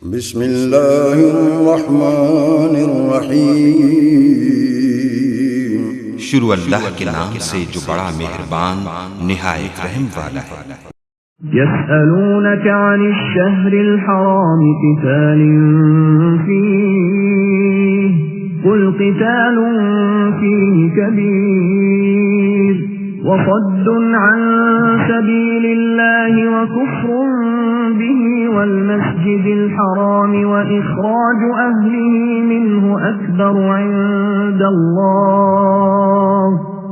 بسم اللہ الرحمن الرحیم، شروع اللہ کے نام سے جو بڑا مہربان نہایت رحم والا ہے۔ يسألونك عن الشهر الحرام قتال فيه قل قتال فيه كبير وصد عن سبيل الله وكفر به والمسجد الحرام وإخراج أهله منه أكبر عند الله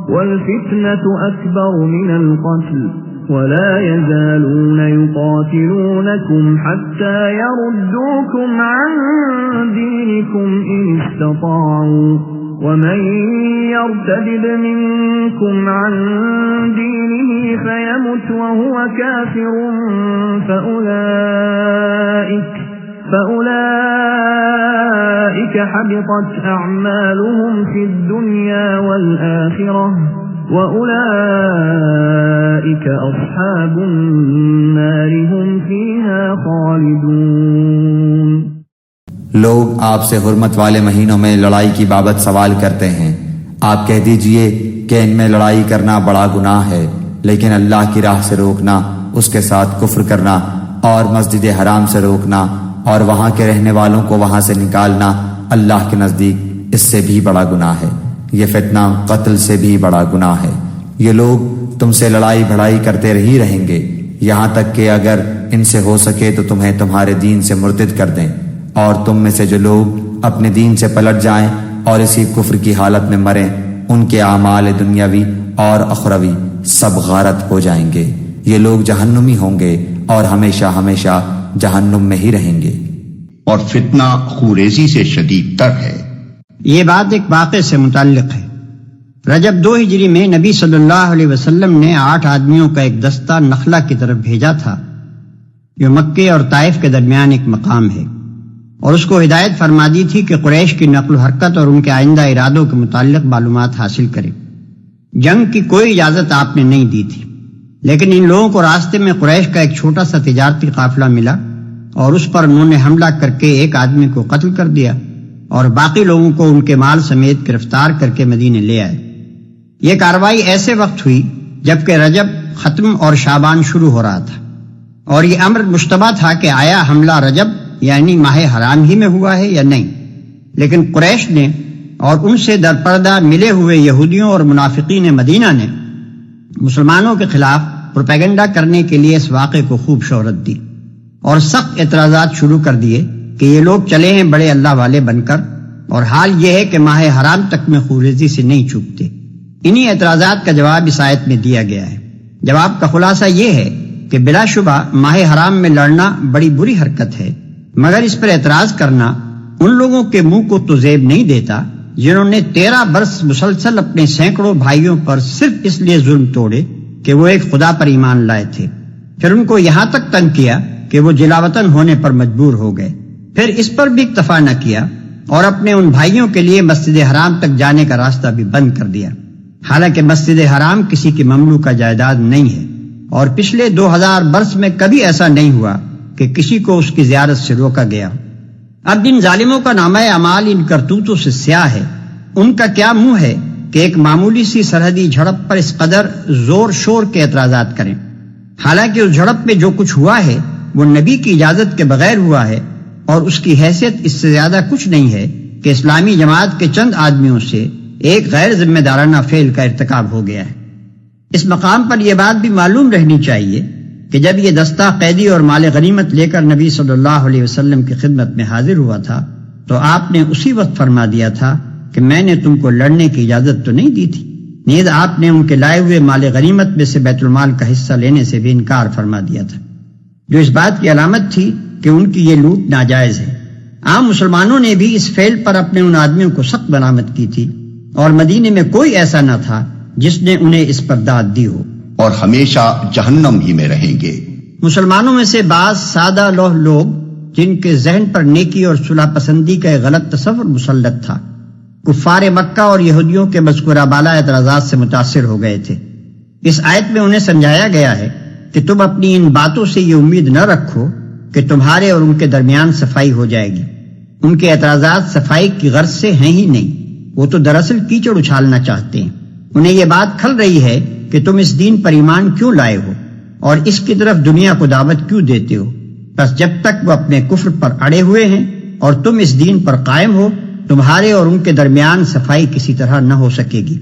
والفتنة أكبر من القتل ولا يزالون يقاتلونكم حتى يردوكم عن دينكم إن استطاعوا ومن يرتد منكم عن دينه فيمت وهو كافر فأولئك حبطت أعمالهم في الدنيا والآخرة وَأُولَئِكَ أَصْحَابُ النَّارِ هُمْ فِيهَا خَالِدُونَ۔ لوگ آپ سے حرمت والے مہینوں میں لڑائی کی بابت سوال کرتے ہیں، آپ کہہ دیجئے کہ ان میں لڑائی کرنا بڑا گناہ ہے، لیکن اللہ کی راہ سے روکنا، اس کے ساتھ کفر کرنا اور مسجد حرام سے روکنا اور وہاں کے رہنے والوں کو وہاں سے نکالنا اللہ کے نزدیک اس سے بھی بڑا گناہ ہے۔ یہ فتنہ قتل سے بھی بڑا گناہ ہے۔ یہ لوگ تم سے لڑائی بھڑائی کرتے ہی رہیں گے یہاں تک کہ اگر ان سے ہو سکے تو تمہیں تمہارے دین سے مرتد کر دیں، اور تم میں سے جو لوگ اپنے دین سے پلٹ جائیں اور اسی کفر کی حالت میں مریں، ان کے اعمال دنیاوی اور اخروی سب غارت ہو جائیں گے۔ یہ لوگ جہنمی ہوں گے اور ہمیشہ ہمیشہ جہنم میں ہی رہیں گے۔ اور فتنہ خوریزی سے شدید تر ہے۔ یہ بات ایک واقعے سے متعلق ہے۔ رجب 2 ہجری میں نبی صلی اللہ علیہ وسلم نے 8 آدمیوں کا ایک دستہ نخلا کی طرف بھیجا تھا، جو مکے اور طائف کے درمیان ایک مقام ہے، اور اس کو ہدایت فرما دی تھی کہ قریش کی نقل و حرکت اور ان کے آئندہ ارادوں کے متعلق معلومات حاصل کرے۔ جنگ کی کوئی اجازت آپ نے نہیں دی تھی، لیکن ان لوگوں کو راستے میں قریش کا ایک چھوٹا سا تجارتی قافلہ ملا اور اس پر انہوں نے حملہ کر کے ایک آدمی کو قتل کر دیا اور باقی لوگوں کو ان کے مال سمیت گرفتار کر کے مدینے لے آئے۔ یہ کارروائی ایسے وقت ہوئی جبکہ رجب ختم اور شعبان شروع ہو رہا تھا، اور یہ امر مشتبہ تھا کہ آیا حملہ رجب یعنی ماہ حرام ہی میں ہوا ہے یا نہیں، لیکن قریش نے اور ان سے درپردہ ملے ہوئے یہودیوں اور منافقین مدینہ نے مسلمانوں کے خلاف پروپیگنڈا کرنے کے لیے اس واقعے کو خوب شہرت دی اور سخت اعتراضات شروع کر دیے کہ یہ لوگ چلے ہیں بڑے اللہ والے بن کر، اور حال یہ ہے کہ ماہ حرام تک میں خوریزی سے نہیں چوکتے۔ انہی اعتراضات کا جواب اس آیت میں دیا گیا ہے۔ جواب کا خلاصہ یہ ہے کہ بلا شبہ ماہ حرام میں لڑنا بڑی بری حرکت ہے، مگر اس پر اعتراض کرنا ان لوگوں کے منہ کو تو زیب نہیں دیتا جنہوں نے 13 برس مسلسل اپنے سینکڑوں بھائیوں پر صرف اس لیے ظلم توڑے کہ وہ ایک خدا پر ایمان لائے تھے، پھر ان کو یہاں تک تنگ کیا کہ وہ جلاوطن ہونے پر مجبور ہو گئے، پھر اس پر بھی اکتفا نہ کیا اور اپنے ان بھائیوں کے لیے مسجد حرام تک جانے کا راستہ بھی بند کر دیا، حالانکہ مسجد حرام کسی کی مملوکہ جائیداد نہیں ہے، اور پچھلے 2000 برس میں کبھی ایسا نہیں ہوا کہ کسی کو اس کی زیارت سے روکا گیا۔ اب جن ظالموں کا نامہ اعمال ان کرتوتوں سے سیاہ ہے، ان کا کیا منہ ہے کہ ایک معمولی سی سرحدی جھڑپ پر اس قدر زور شور کے اعتراضات کریں، حالانکہ اس جھڑپ میں جو کچھ ہوا ہے وہ نبی کی اجازت کے بغیر ہوا ہے، اور اس کی حیثیت اس سے زیادہ کچھ نہیں ہے کہ اسلامی جماعت کے چند آدمیوں سے ایک غیر ذمہ دارانہ فعل کا ارتکاب ہو گیا ہے۔ اس مقام پر یہ بات بھی معلوم رہنی چاہیے کہ جب یہ دستہ قیدی اور مال غنیمت لے کر نبی صلی اللہ علیہ وسلم کی خدمت میں حاضر ہوا تھا تو آپ نے اسی وقت فرما دیا تھا کہ میں نے تم کو لڑنے کی اجازت تو نہیں دی تھی، نیز آپ نے ان کے لائے ہوئے مال غنیمت میں سے بیت المال کا حصہ لینے سے بھی انکار فرما دیا تھا، جو اس بات کی علامت تھی کہ ان کی یہ لوٹ ناجائز ہے۔ عام مسلمانوں نے بھی اس فعل پر اپنے ان آدمیوں کو سخت ملامت کی تھی، اور مدینے میں کوئی ایسا نہ تھا جس نے انہیں اس پر داد دی ہو، اور ہمیشہ جہنم ہی میں رہیں گے۔ مسلمانوں میں سے بعض سادہ لوح لوگ جن کے ذہن پر نیکی اور صلح پسندی کا ایک غلط تصور مسلط تھا، کفار مکہ اور یہودیوں کے مذکورہ بالا اعتراضات سے متاثر ہو گئے تھے۔ اس آیت میں انہیں سمجھایا گیا ہے کہ تم اپنی ان باتوں سے یہ امید نہ رکھو کہ تمہارے اور ان کے درمیان صفائی ہو جائے گی۔ ان کے اعتراضات صفائی کی غرض سے ہیں ہی نہیں، وہ تو دراصل کیچڑ اچھالنا چاہتے ہیں۔ انہیں یہ بات کھل رہی ہے کہ تم اس دین پر ایمان کیوں لائے ہو اور اس کی طرف دنیا کو دعوت کیوں دیتے ہو، بس جب تک وہ اپنے کفر پر اڑے ہوئے ہیں اور تم اس دین پر قائم ہو، تمہارے اور ان کے درمیان صفائی کسی طرح نہ ہو سکے گی۔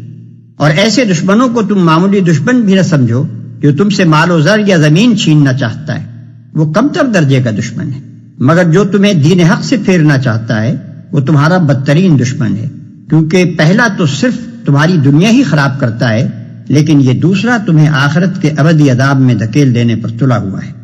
اور ایسے دشمنوں کو تم معمولی دشمن بھی نہ سمجھو جو تم سے مال و زر یا زمین چھیننا چاہتا ہے، وہ کمتر درجے کا دشمن ہے، مگر جو تمہیں دین حق سے پھیرنا چاہتا ہے وہ تمہارا بدترین دشمن ہے، کیونکہ پہلا تو صرف تمہاری دنیا ہی خراب کرتا ہے، لیکن یہ دوسرا تمہیں آخرت کے ابدی عذاب میں دھکیل دینے پر تلا ہوا ہے۔